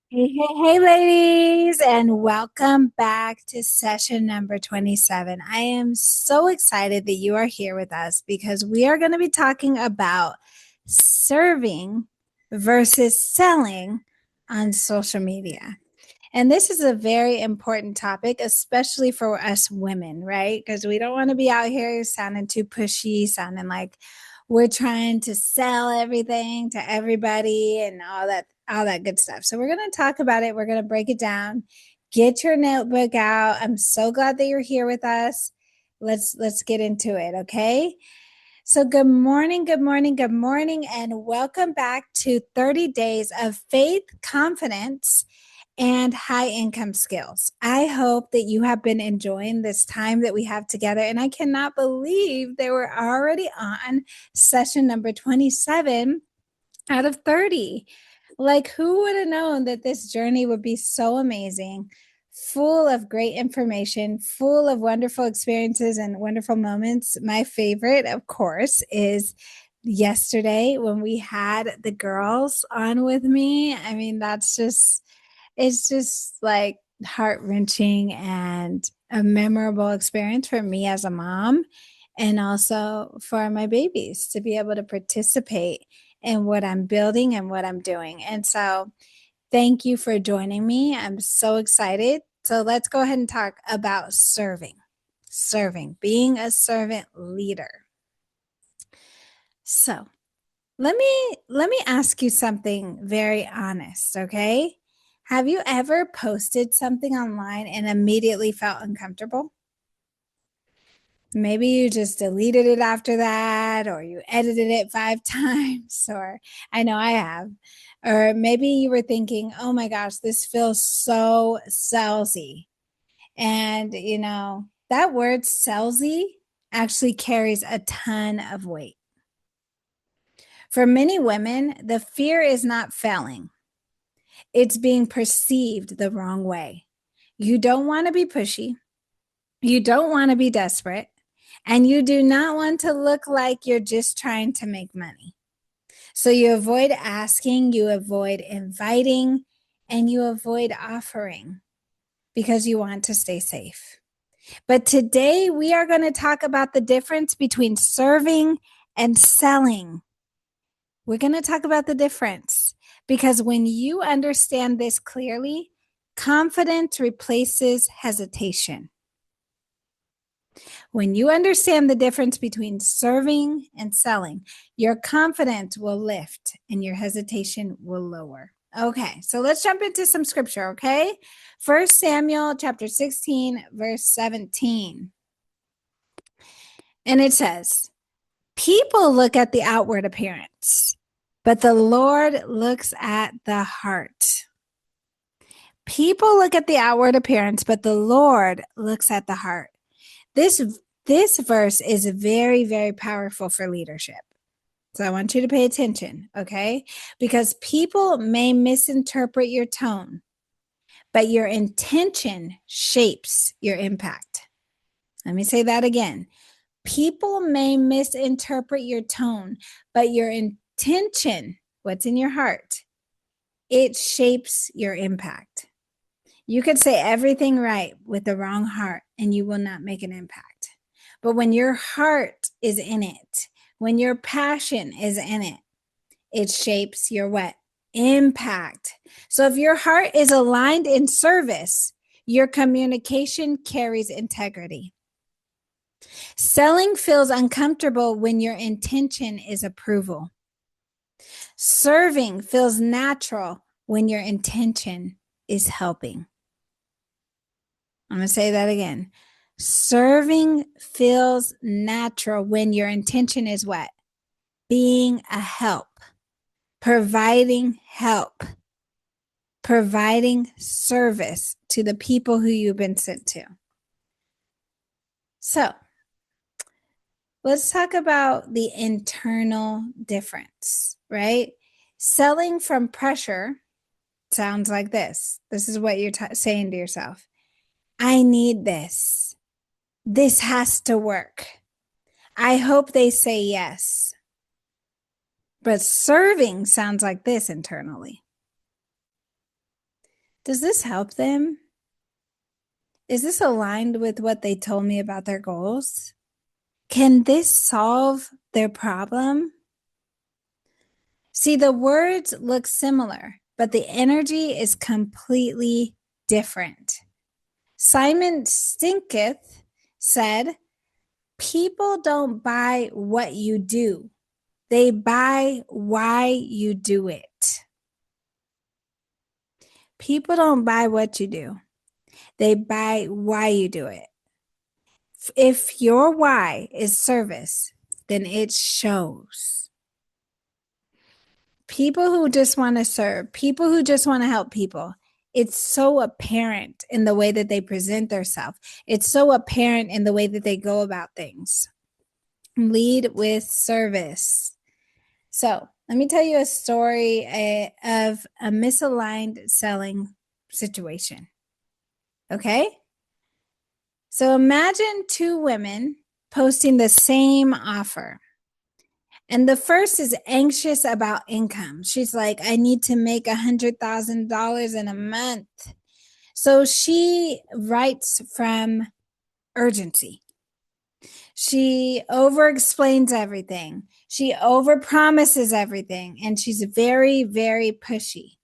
Hey, ladies, and welcome back to session number 27. I am so excited that you are here with us because we are going to be talking about serving versus selling on social media. And this is a very important topic, especially for us women, right? Because we don't want to be out here sounding too pushy, sounding like we're trying to sell everything to everybody and all that good stuff. So we're going to talk about it. We're going to break it down. Get your notebook out. I'm so glad that you're here with us. Let's get into it, okay? So good morning, good morning, good morning, and welcome back to 30 days of faith, confidence, and high income skills. I hope that you have been enjoying this time that we have together. And I cannot believe that we're already on session number 27 out of 30. Like, who would have known that this journey would be so amazing, full of great information, full of wonderful experiences and wonderful moments? My favorite, of course, is yesterday when we had the girls on with me. I mean, it's just like heart wrenching and a memorable experience for me as a mom and also for my babies to be able to participate in what I'm building and what I'm doing. And so, thank you for joining me. I'm so excited. So, let's go ahead and talk about serving, being a servant leader. So, let me ask you something very honest, okay? Have you ever posted something online and immediately felt uncomfortable? Maybe you just deleted it after that, or you edited it 5 times, or I know I have. Or maybe you were thinking, oh my gosh, this feels so salesy. And, that word salesy actually carries a ton of weight. For many women, the fear is not failing, it's being perceived the wrong way. You don't want to be pushy, you don't want to be desperate, and you do not want to look like you're just trying to make money. So you avoid asking, you avoid inviting, and you avoid offering because you want to stay safe. But today we are going to talk about the difference between serving and selling. We're going to talk about the difference because when you understand this clearly, confidence replaces hesitation. When you understand the difference between serving and selling, your confidence will lift and your hesitation will lower. Okay, so let's jump into some scripture, okay? First Samuel chapter 16, verse 17. And it says, people look at the outward appearance, but the Lord looks at the heart. People look at the outward appearance, but the Lord looks at the heart. This this verse is very, very powerful for leadership. So I want you to pay attention, okay? Because people may misinterpret your tone, but your intention shapes your impact. Let me say that again. People may misinterpret your tone, but your intention, what's in your heart, it shapes your impact. You could say everything right with the wrong heart and you will not make an impact. But when your heart is in it, when your passion is in it, it shapes your what? Impact. So if your heart is aligned in service, your communication carries integrity. Selling feels uncomfortable when your intention is approval. Serving feels natural when your intention is helping. I'm going to say that again. Serving feels natural when your intention is what? Being a help, providing help, providing service to the people who you've been sent to. So let's talk about the internal difference, right? Selling from pressure sounds like this. This is what you're saying to yourself. I need this. This has to work. I hope they say yes. But serving sounds like this internally. Does this help them? Is this aligned with what they told me about their goals? Can this solve their problem? See, the words look similar, but the energy is completely different. Simon Stinketh said, people don't buy what you do. They buy why you do it. People don't buy what you do. They buy why you do it. If your why is service, then it shows. People who just want to serve, people who just want to help people, it's so apparent in the way that they present themselves. It's so apparent in the way that they go about things. Lead with service. So let me tell you a story of a misaligned selling situation. Okay? So imagine two women posting the same offer. And the first is anxious about income. She's like, I need to make $100,000 in a month. So she writes from urgency. She over explains everything. She over promises everything. And she's very, very pushy.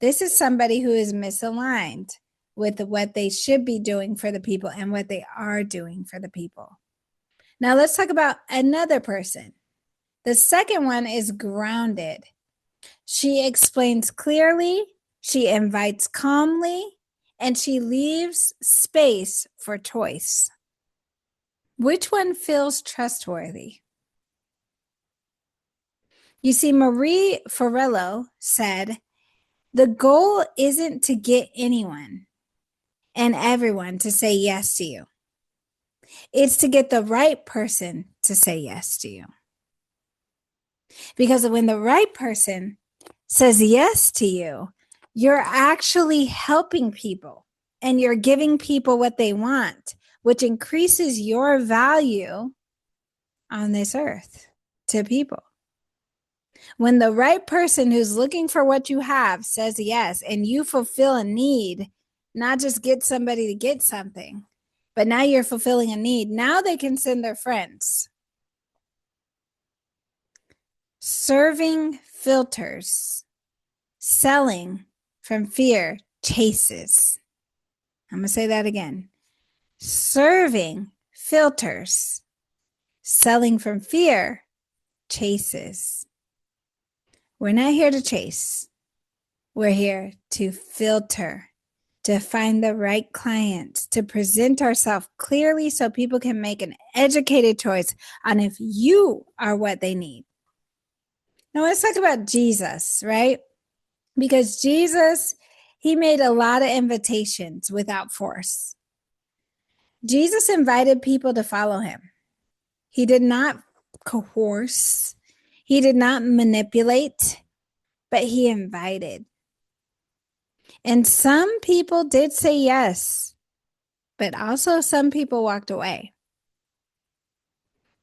This is somebody who is misaligned with what they should be doing for the people and what they are doing for the people. Now let's talk about another person. The second one is grounded. She explains clearly, she invites calmly, and she leaves space for choice. Which one feels trustworthy? You see, Marie Forello said, the goal isn't to get anyone and everyone to say yes to you. It's to get the right person to say yes to you. Because when the right person says yes to you, you're actually helping people and you're giving people what they want, which increases your value on this earth to people. When the right person who's looking for what you have says yes, and you fulfill a need, not just get somebody to get something, but now you're fulfilling a need. Now they can send their friends. Serving filters. Selling from fear chases. I'm going to say that again. Serving filters. Selling from fear chases. We're not here to chase. We're here to filter, to find the right clients, to present ourselves clearly so people can make an educated choice on if you are what they need. Now let's talk about Jesus, right? Because Jesus, he made a lot of invitations without force. Jesus invited people to follow him. He did not coerce. He did not manipulate, but he invited. And some people did say yes, but also some people walked away.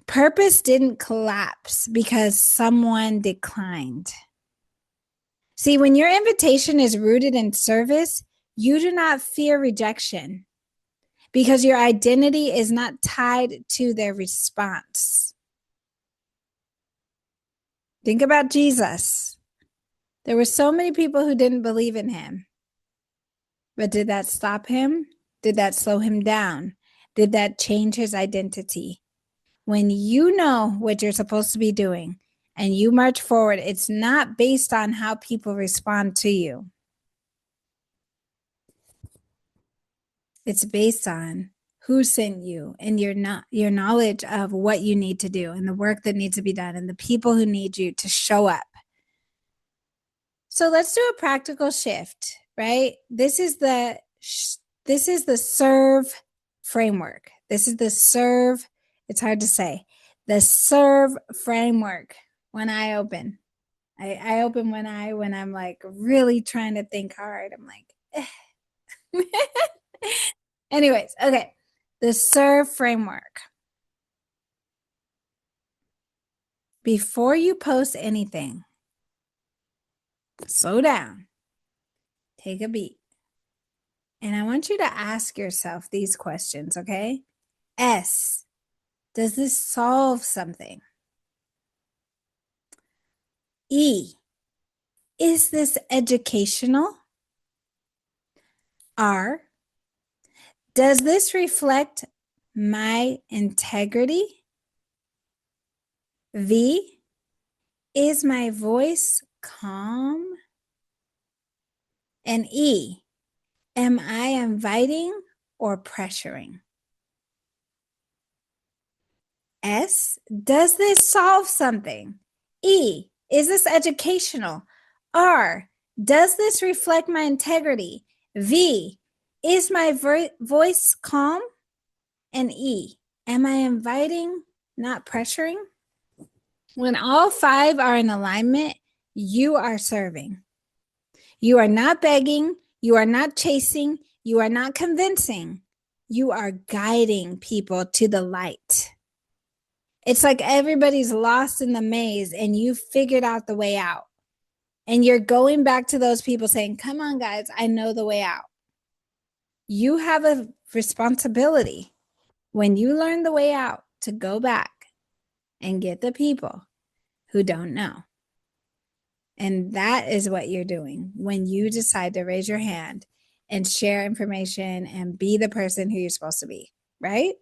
Purpose didn't collapse because someone declined. See, when your invitation is rooted in service, you do not fear rejection because your identity is not tied to their response. Think about Jesus. There were so many people who didn't believe in him. But did that stop him? Did that slow him down? Did that change his identity? When you know what you're supposed to be doing and you march forward, it's not based on how people respond to you. It's based on who sent you and your knowledge of what you need to do and the work that needs to be done and the people who need you to show up. So let's do a practical shift, right? This is the serve framework. This is the serve. It's hard to say. The serve framework. When I open, I open when I'm like really trying to think hard. I'm like, anyways, okay. The serve framework. Before you post anything, slow down. Take a beat. And I want you to ask yourself these questions, okay? S, does this solve something? E, is this educational? R, does this reflect my integrity? V, is my voice calm? And E, am I inviting or pressuring? S, does this solve something? E, is this educational? R, does this reflect my integrity? V, is my voice calm? And E, am I inviting, not pressuring? When all five are in alignment, you are serving. You are not begging. You are not chasing. You are not convincing. You are guiding people to the light. It's like everybody's lost in the maze and you figured out the way out. And you're going back to those people saying, come on, guys, I know the way out. You have a responsibility when you learn the way out to go back and get the people who don't know. And that is what you're doing when you decide to raise your hand and share information and be the person who you're supposed to be, right?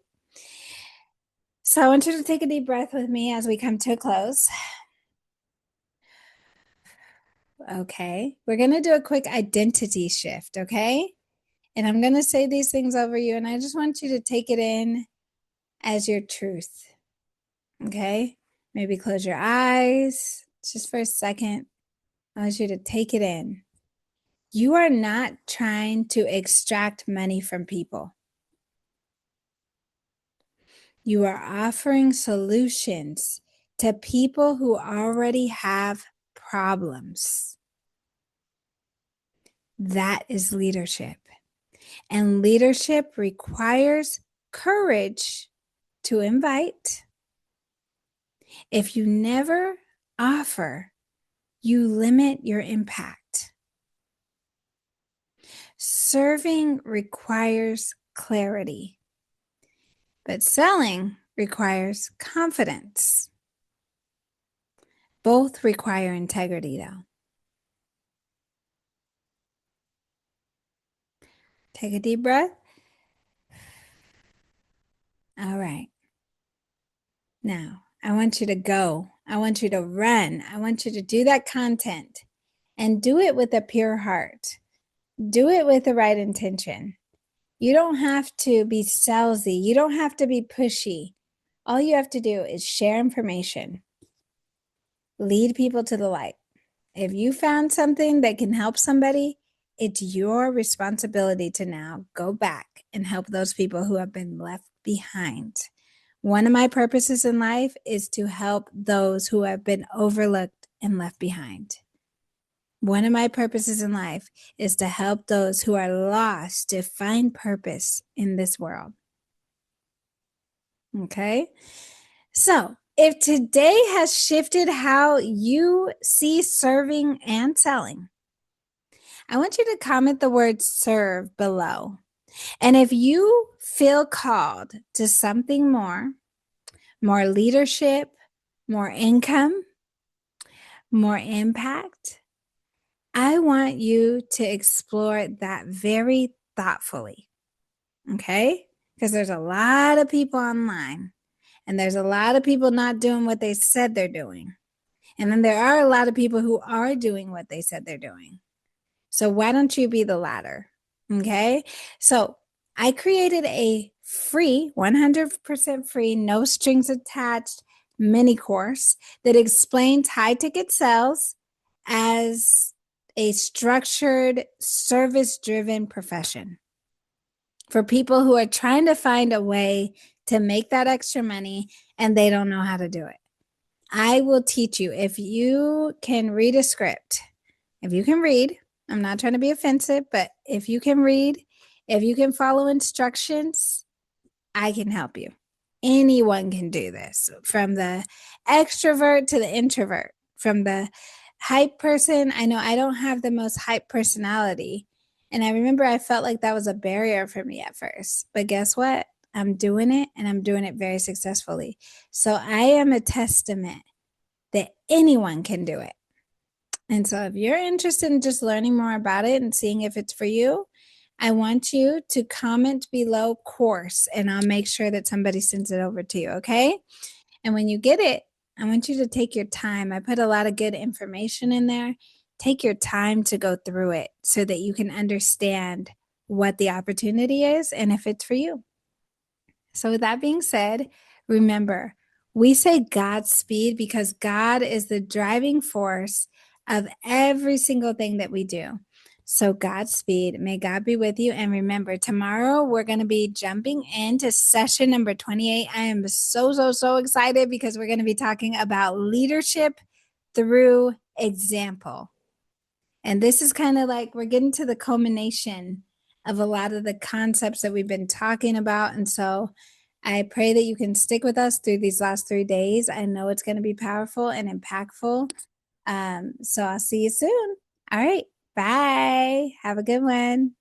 So I want you to take a deep breath with me as we come to a close. Okay, we're going to do a quick identity shift, okay? And I'm going to say these things over you, and I just want you to take it in as your truth, okay? Maybe close your eyes just for a second. I want you to take it in. You are not trying to extract money from people. You are offering solutions to people who already have problems. That is leadership. And leadership requires courage to invite. If you never offer, you limit your impact. Serving requires clarity, but selling requires confidence. Both require integrity, though. Take a deep breath. All right. Now, I want you to go. I want you to run. I want you to do that content and do it with a pure heart. Do it with the right intention. You don't have to be salesy. You don't have to be pushy. All you have to do is share information. Lead people to the light. If you found something that can help somebody, it's your responsibility to now go back and help those people who have been left behind. One of my purposes in life is to help those who have been overlooked and left behind. One of my purposes in life is to help those who are lost to find purpose in this world. Okay? So, if today has shifted how you see serving and selling, I want you to comment the word serve below. And if you feel called to something more leadership, more income, more impact, I want you to explore that very thoughtfully, okay? Because there's a lot of people online, and there's a lot of people not doing what they said they're doing. And then there are a lot of people who are doing what they said they're doing. So why don't you be the latter, okay? So I created a free, 100% free, no strings attached mini course that explains high ticket sales as a structured, service-driven profession for people who are trying to find a way to make that extra money and they don't know how to do it. I will teach you. If you can read a script, if you can read, I'm not trying to be offensive, but if you can read, if you can follow instructions, I can help you. Anyone can do this, from the extrovert to the introvert, from the hype person. I know I don't have the most hype personality, And I remember I felt like that was a barrier for me at first. But guess what? I'm doing it and I'm doing it very successfully. So I am a testament that anyone can do it. And so if you're interested in just learning more about it and seeing if it's for you, I want you to comment below course and I'll make sure that somebody sends it over to you. Okay. And when you get it, I want you to take your time. I put a lot of good information in there. Take your time to go through it so that you can understand what the opportunity is and if it's for you. So, with that being said, remember, we say Godspeed because God is the driving force of every single thing that we do. So, Godspeed. May God be with you. And remember, tomorrow we're going to be jumping into session number 28. I am so excited because we're going to be talking about leadership through example. And this is kind of like we're getting to the culmination of a lot of the concepts that we've been talking about. And so I pray that you can stick with us through these last 3 days. I know it's going to be powerful and impactful. So I'll see you soon. All right. Bye. Have a good one.